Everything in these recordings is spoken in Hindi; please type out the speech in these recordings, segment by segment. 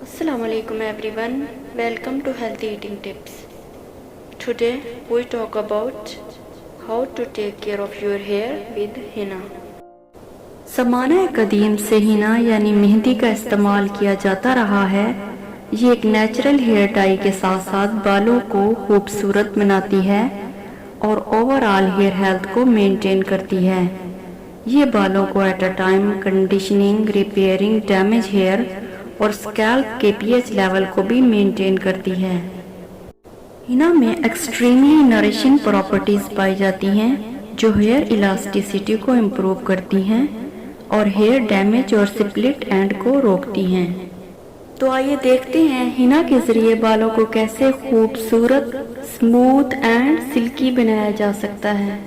Assalamu alaikum everyone. Welcome to Healthy Eating Tips. Today we talk about how to take care of your hair with henna. ज़माना कदीम से हिना यानी मेहंदी का इस्तेमाल किया जाता रहा है। ये एक नेचुरल हेयर डाई के साथ साथ बालों को खूबसूरत बनाती है और ओवरऑल हेयर हेल्थ को मेंटेन करती है। ये बालों को at a time conditioning, repairing damage hair और स्कैल्प के पीएच लेवल को भी मेंटेन करती है। हिना में एक्सट्रीमली नरिशिंग प्रॉपर्टीज पाई जाती हैं जो हेयर इलास्टिसिटी को इम्प्रूव करती हैं और हेयर डैमेज और स्प्लिट एंड को रोकती हैं। तो आइए देखते हैं हिना के जरिए बालों को कैसे खूबसूरत, स्मूथ एंड सिल्की बनाया जा सकता है।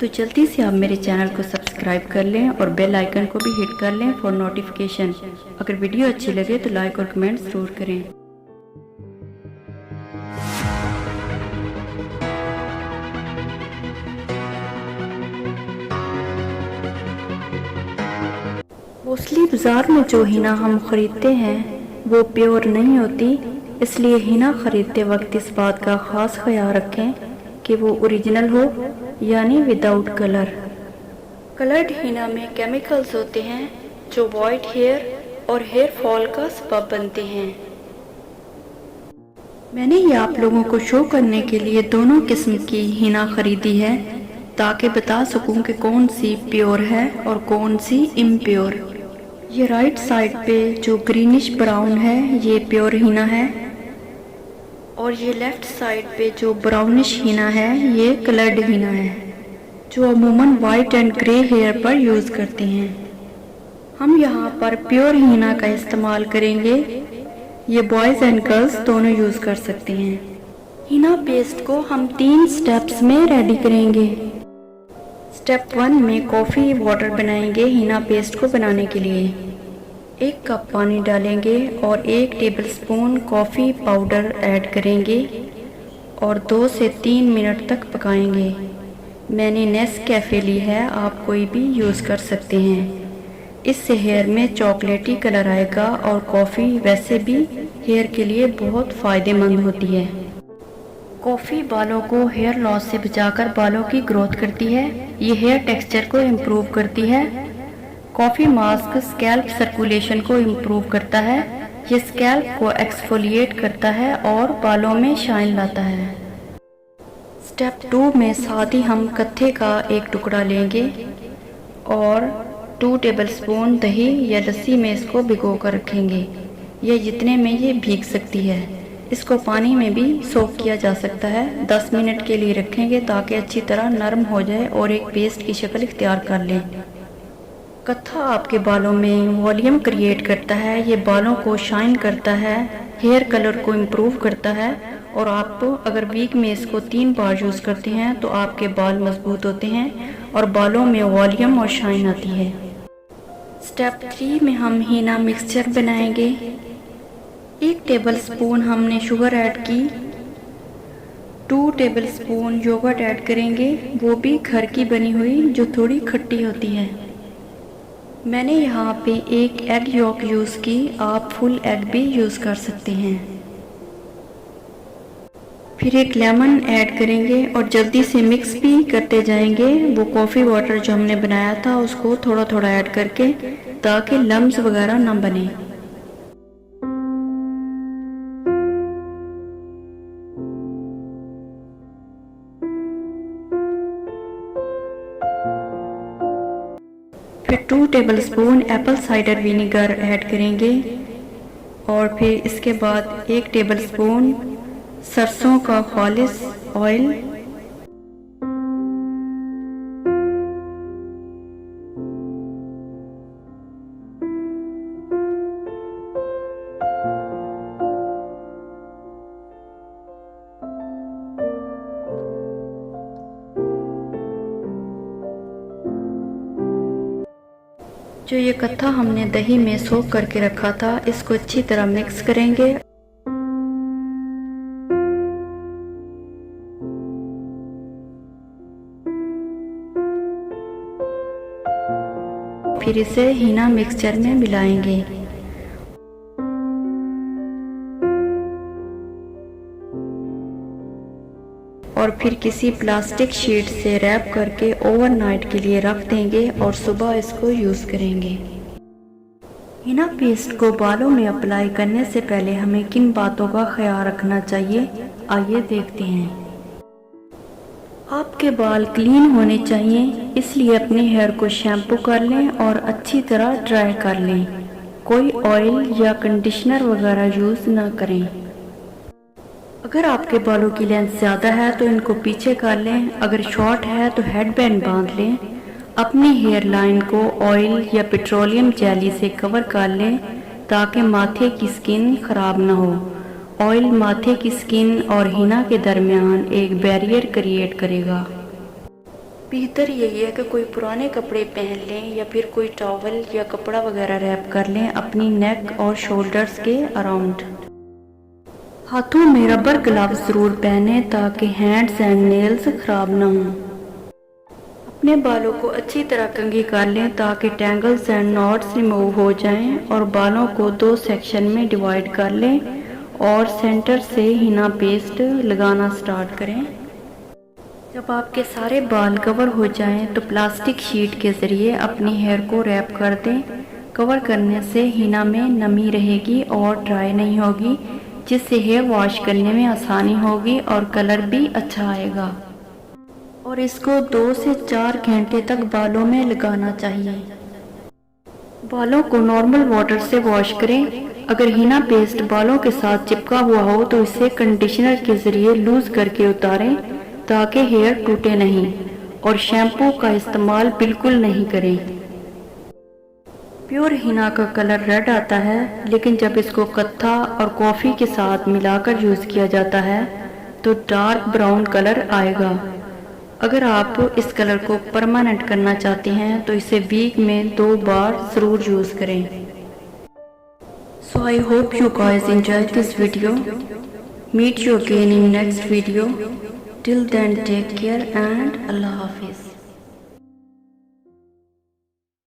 तो जल्दी से आप मेरे चैनल को सब्सक्राइब कर लें और बेल आइकन को भी हिट कर लें फॉर नोटिफिकेशन। अगर वीडियो अच्छी लगे तो लाइक और कमेंट जरूर करें। मोस्टली बाजार में जो हिना हम खरीदते हैं वो प्योर नहीं होती, इसलिए हिना खरीदते वक्त इस बात का खास ख्याल रखें कि वो ओरिजिनल हो यानी विदाउट कलर। कलर्ड हिना में केमिकल्स होते हैं जो वाइट हेयर और हेयर फॉल का सबब बनते हैं। मैंने ये आप लोगों को शो करने के लिए दोनों किस्म की हिना खरीदी है ताकि बता सकूं कि कौन सी प्योर है और कौन सी इम्प्योर। ये राइट साइड पे जो ग्रीनिश ब्राउन है ये प्योर हिना है और ये लेफ्ट साइड पे जो ब्राउनिश हिना है ये कलर्ड हिना है जो अमूमन वाइट एंड ग्रे हेयर पर यूज़ करते हैं। हम यहाँ पर प्योर हिना का इस्तेमाल करेंगे। ये बॉयज़ एंड गर्ल्स दोनों यूज़ कर सकते हैं। हिना पेस्ट को हम 3 स्टेप्स में रेडी करेंगे। स्टेप 1 में कॉफ़ी वाटर बनाएंगे हिना पेस्ट को बनाने के लिए। 1 कप पानी डालेंगे और 1 टेबलस्पून कॉफ़ी पाउडर ऐड करेंगे और 2 से 3 मिनट तक पकाएंगे। मैंने नेस्कैफे ली है, आप कोई भी यूज़ कर सकते हैं। इससे हेयर में चॉकलेटी कलर आएगा और कॉफ़ी वैसे भी हेयर के लिए बहुत फ़ायदेमंद होती है। कॉफ़ी बालों को हेयर लॉस से बचाकर बालों की ग्रोथ करती है। ये हेयर टेक्सचर को इम्प्रूव करती है। कॉफ़ी मास्क स्कैल्प सर्कुलेशन को इम्प्रूव करता है। ये स्कैल्प को एक्सफोलिएट करता है और बालों में शाइन लाता है। स्टेप 2 में साथ ही हम कत्थे का 1 टुकड़ा लेंगे और 2 टेबलस्पून दही या लस्सी में इसको भिगो कर रखेंगे। ये जितने में ये भीग सकती है। इसको पानी में भी सोक किया जा सकता है। 10 मिनट के लिए रखेंगे ताकि अच्छी तरह नरम हो जाए और एक पेस्ट की शक्ल इख्तियार कर लें। कत्था आपके बालों में वॉल्यूम क्रिएट करता है। ये बालों को शाइन करता है, हेयर कलर को इम्प्रूव करता है और आप अगर वीक में इसको 3 बार यूज़ करते हैं तो आपके बाल मजबूत होते हैं और बालों में वॉल्यूम और शाइन आती है। स्टेप 3 में हम हिना मिक्सचर बनाएंगे। 1 टेबलस्पून हमने शुगर ऐड की, 2 टेबलस्पून योगर्ट ऐड करेंगे, वो भी घर की बनी हुई जो थोड़ी खट्टी होती है। मैंने यहाँ पे 1 एग यॉक यूज़ की, आप फुल एग भी यूज़ कर सकते हैं। फिर 1 लेमन ऐड करेंगे और जल्दी से मिक्स भी करते जाएंगे। वो कॉफ़ी वाटर जो हमने बनाया था उसको थोड़ा थोड़ा ऐड करके ताकि लम्स वगैरह ना बने। फिर 2 tablespoon Apple cider vinegar add करेंगे और फिर इसके बाद 1 टेबलस्पून सरसों का खालिस ऑयल, जो ये कत्था हमने दही में सोक करके रखा था इसको अच्छी तरह मिक्स करेंगे। फिर इसे हिना मिक्सचर में मिलाएंगे। और फिर किसी प्लास्टिक शीट से रैप करके ओवरनाइट के लिए रख देंगे और सुबह इसको यूज़ करेंगे। हिना पेस्ट को बालों में अप्लाई करने से पहले हमें किन बातों का ख्याल रखना चाहिए, आइए देखते हैं। आपके बाल क्लीन होने चाहिए, इसलिए अपने हेयर को शैम्पू कर लें और अच्छी तरह ड्राई कर लें। कोई ऑयल या कंडीशनर वगैरह यूज़ ना करें। अगर आपके बालों की लेंथ ज़्यादा है तो इनको पीछे कर लें, अगर शॉर्ट है तो हेडबैंड बांध लें। अपनी हेयर लाइन को ऑयल या पेट्रोलियम जेली से कवर कर लें ताकि माथे की स्किन ख़राब ना हो। ऑयल माथे की स्किन और हिना के दरमियान एक बैरियर क्रिएट करेगा। बेहतर यही है कि कोई पुराने कपड़े पहन लें या फिर कोई टॉवल या कपड़ा वगैरह रैप कर लें अपनी नेक और शोल्डर्स के अराउंड। हाथों में रबर ग्लव्स ज़रूर पहने ताकि हैंड्स एंड नेल्स ख़राब ना हों। अपने बालों को अच्छी तरह कंघी कर लें ताकि टैंगल्स एंड नॉट्स रिमूव हो जाएं और बालों को 2 सेक्शन में डिवाइड कर लें और सेंटर से हिना पेस्ट लगाना स्टार्ट करें। जब आपके सारे बाल कवर हो जाएं तो प्लास्टिक शीट के ज़रिए अपनी हेयर को रैप कर दें। कवर करने से हिना में नमी रहेगी और ड्राई नहीं होगी, जिससे हेयर वॉश करने में आसानी होगी और कलर भी अच्छा आएगा। और इसको 2 से 4 घंटे तक बालों में लगाना चाहिए। बालों को नॉर्मल वाटर से वॉश करें। अगर हिना पेस्ट बालों के साथ चिपका हुआ हो तो इसे कंडीशनर के ज़रिए लूज़ करके उतारें ताकि हेयर टूटे नहीं, और शैम्पू का इस्तेमाल बिल्कुल नहीं करें। प्योर हिना का कलर रेड आता है, लेकिन जब इसको कत्था और कॉफ़ी के साथ मिलाकर यूज़ किया जाता है तो डार्क ब्राउन कलर आएगा। अगर आप इस कलर को परमानेंट करना चाहते हैं तो इसे वीक में 2 बार ज़रूर यूज़ करें। So I hope you guys enjoyed this video. Meet you again in next video. Till then, take care and Allah Hafiz.